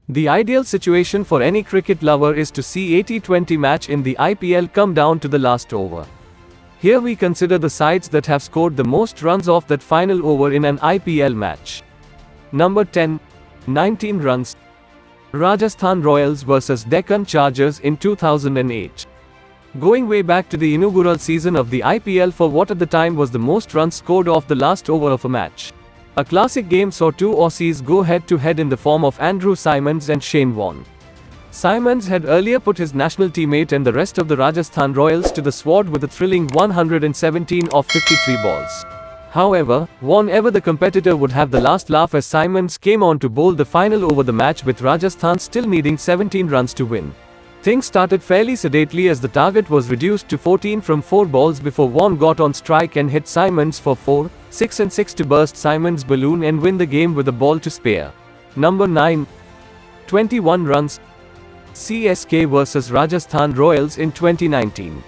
The ideal situation for any cricket lover is to see a T20 match in the IPL come down to the last over. Here we consider the sides that have scored the most runs off that final over in an IPL match. Number 10. 19 runs. Rajasthan Royals vs Deccan Chargers in 2008. Going way back to the inaugural season of the IPL for what at the time was the most runs scored off the last over of a match. A classic game saw two Aussies go head-to-head in the form of Andrew Symonds and Shane Warne. Symonds had earlier put his national teammate and the rest of the Rajasthan Royals to the sword with a thrilling 117 off 53 balls. However, Warne, ever the competitor, would have the last laugh as Symonds came on to bowl the final over the match with Rajasthan still needing 17 runs to win. Things started fairly sedately as the target was reduced to 14 from 4 balls before Warne got on strike and hit Symonds for 4, 6 and 6 to burst Symonds' balloon and win the game with a ball to spare. Number 9. 21 runs. CSK vs Rajasthan Royals in 2019.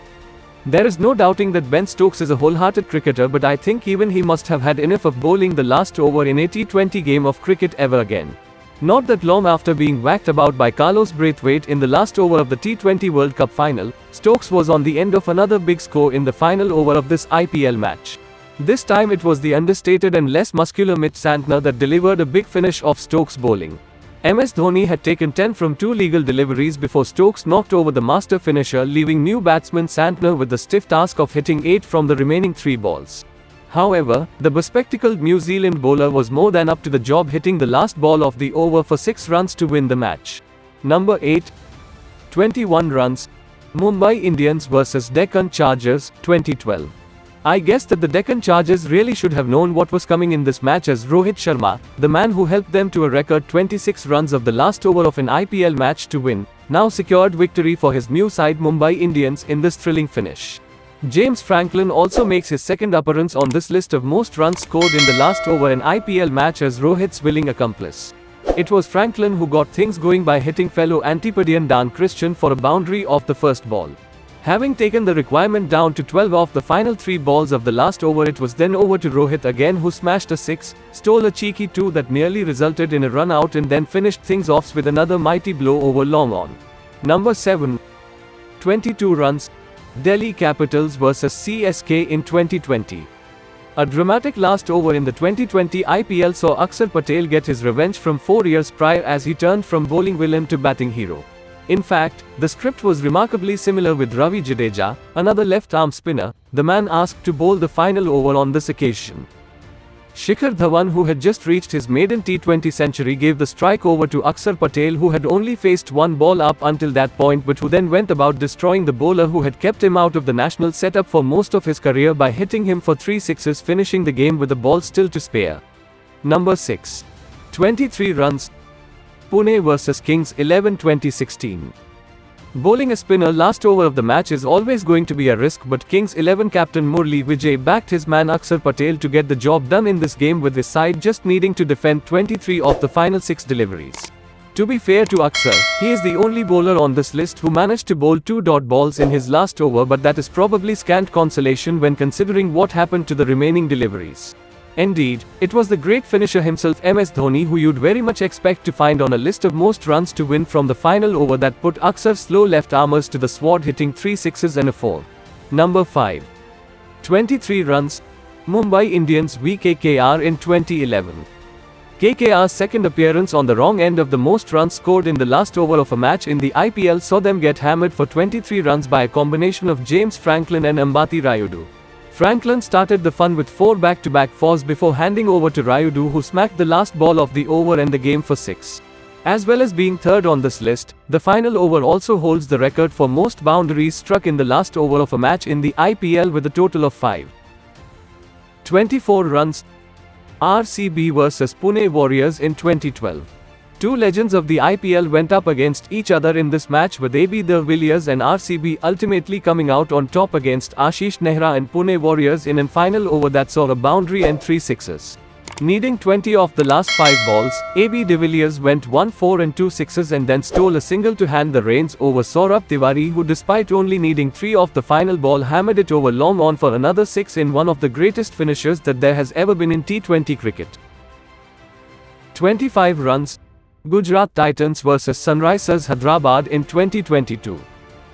There is no doubting that Ben Stokes is a wholehearted cricketer, but I think even he must have had enough of bowling the last over in a T20 game of cricket ever again. Not that long after being whacked about by Carlos Braithwaite in the last over of the T20 World Cup final, Stokes was on the end of another big score in the final over of this IPL match. This time it was the understated and less muscular Mitch Santner that delivered a big finish off Stokes' bowling. MS Dhoni had taken 10 from 2 legal deliveries before Stokes knocked over the master finisher, leaving new batsman Santner with the stiff task of hitting 8 from the remaining 3 balls. However, the bespectacled New Zealand bowler was more than up to the job, hitting the last ball of the over for 6 runs to win the match. Number 8. 21 runs. Mumbai Indians vs Deccan Chargers, 2012. I guess that the Deccan Chargers really should have known what was coming in this match, as Rohit Sharma, the man who helped them to a record 26 runs of the last over of an IPL match to win, now secured victory for his new side Mumbai Indians in this thrilling finish. James Franklin also makes his second appearance on this list of most runs scored in the last over an IPL match as Rohit's willing accomplice. It was Franklin who got things going by hitting fellow Antipodean Dan Christian for a boundary off the first ball. Having taken the requirement down to 12 off the final 3 balls of the last over, it was then over to Rohit again, who smashed a 6, stole a cheeky 2 that nearly resulted in a run out, and then finished things off with another mighty blow over long on. Number 7. 22 runs. Delhi Capitals vs CSK in 2020. A dramatic last over in the 2020 IPL saw Akshar Patel get his revenge from 4 years prior as he turned from bowling villain to batting hero. In fact, the script was remarkably similar with Ravi Jadeja, another left-arm spinner, the man asked to bowl the final over on this occasion. Shikhar Dhawan, who had just reached his maiden T20 century, gave the strike over to Akshar Patel, who had only faced 1 ball up until that point, but who then went about destroying the bowler who had kept him out of the national setup for most of his career by hitting him for 3 sixes, finishing the game with the ball still to spare. Number 6. 23 runs. Pune vs Kings 11 2016. Bowling a spinner last over of the match is always going to be a risk, but Kings 11 captain Murli Vijay backed his man Akshar Patel to get the job done in this game, with his side just needing to defend 23 of the final 6 deliveries. To be fair to Akshar, he is the only bowler on this list who managed to bowl 2 dot balls in his last over, but that is probably scant consolation when considering what happened to the remaining deliveries. Indeed, it was the great finisher himself, MS Dhoni, who you'd very much expect to find on a list of most runs to win from the final over, that put Akshar's slow left-armers to the sword, hitting 3 sixes and a 4. Number 5. 23 runs. Mumbai Indians v KKR in 2011. KKR's second appearance on the wrong end of the most runs scored in the last over of a match in the IPL saw them get hammered for 23 runs by a combination of James Franklin and Ambati Rayudu. Franklin started the fun with 4 back-to-back fours before handing over to Rayudu, who smacked the last ball of the over and the game for 6. As well as being third on this list, the final over also holds the record for most boundaries struck in the last over of a match in the IPL with a total of 5. 24 runs. RCB vs Pune Warriors in 2012. Two legends of the IPL went up against each other in this match, with AB de Villiers and RCB ultimately coming out on top against Ashish Nehra and Pune Warriors in a final over that saw a boundary and 3 sixes. Needing 20 off the last 5 balls, AB de Villiers went 1 4 and 2 sixes and then stole a single to hand the reins over Saurabh Tiwari, who despite only needing 3 off the final ball hammered it over long on for another 6 in one of the greatest finishes that there has ever been in T20 cricket. 25 runs. Gujarat Titans vs Sunrisers Hyderabad in 2022.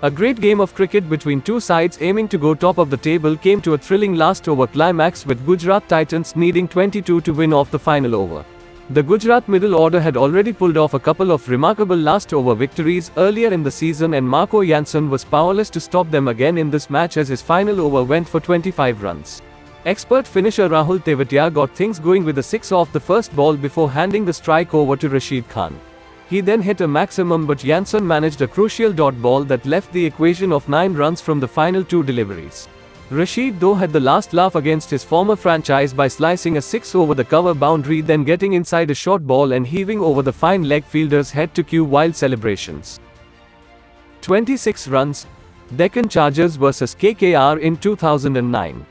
A great game of cricket between two sides aiming to go top of the table came to a thrilling last-over climax with Gujarat Titans needing 22 to win off the final over. The Gujarat middle order had already pulled off a couple of remarkable last-over victories earlier in the season, and Marco Jansen was powerless to stop them again in this match as his final over went for 25 runs. Expert finisher Rahul Tewatia got things going with a 6 off the first ball before handing the strike over to Rashid Khan. He then hit a maximum, but Jansen managed a crucial dot ball that left the equation of 9 runs from the final 2 deliveries. Rashid though had the last laugh against his former franchise by slicing a 6 over the cover boundary, then getting inside a short ball and heaving over the fine leg fielder's head to cue wild celebrations. 26 runs. Deccan Chargers vs KKR in 2009.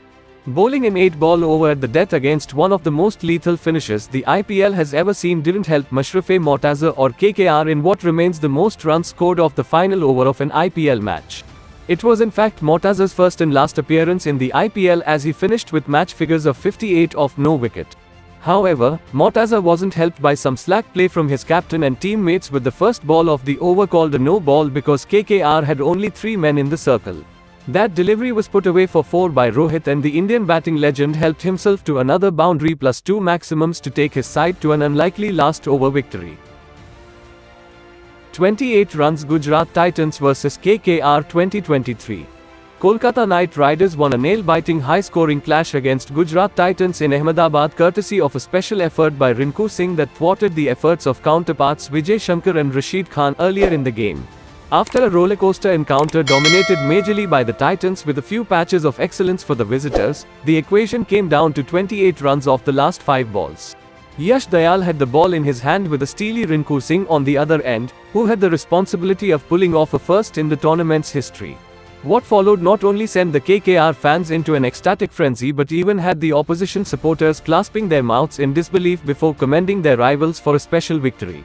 Bowling an 8-ball over at the death against one of the most lethal finishes the IPL has ever seen didn't help Mashrafe Mortaza or KKR in what remains the most runs scored off the final over of an IPL match. It was in fact Mortaza's first and last appearance in the IPL, as he finished with match figures of 58 off no wicket. However, Mortaza wasn't helped by some slack play from his captain and teammates, with the first ball of the over called a no ball because KKR had only 3 men in the circle. That delivery was put away for 4 by Rohit, and the Indian batting legend helped himself to another boundary plus 2 maximums to take his side to an unlikely last over victory. 28 runs. Gujarat Titans vs KKR 2023. Kolkata Knight Riders won a nail-biting high-scoring clash against Gujarat Titans in Ahmedabad courtesy of a special effort by Rinku Singh that thwarted the efforts of counterparts Vijay Shankar and Rashid Khan earlier in the game. After a rollercoaster encounter dominated majorly by the Titans with a few patches of excellence for the visitors, the equation came down to 28 runs off the last 5 balls. Yash Dayal had the ball in his hand with a steely Rinku Singh on the other end, who had the responsibility of pulling off a first in the tournament's history. What followed not only sent the KKR fans into an ecstatic frenzy but even had the opposition supporters clasping their mouths in disbelief before commending their rivals for a special victory.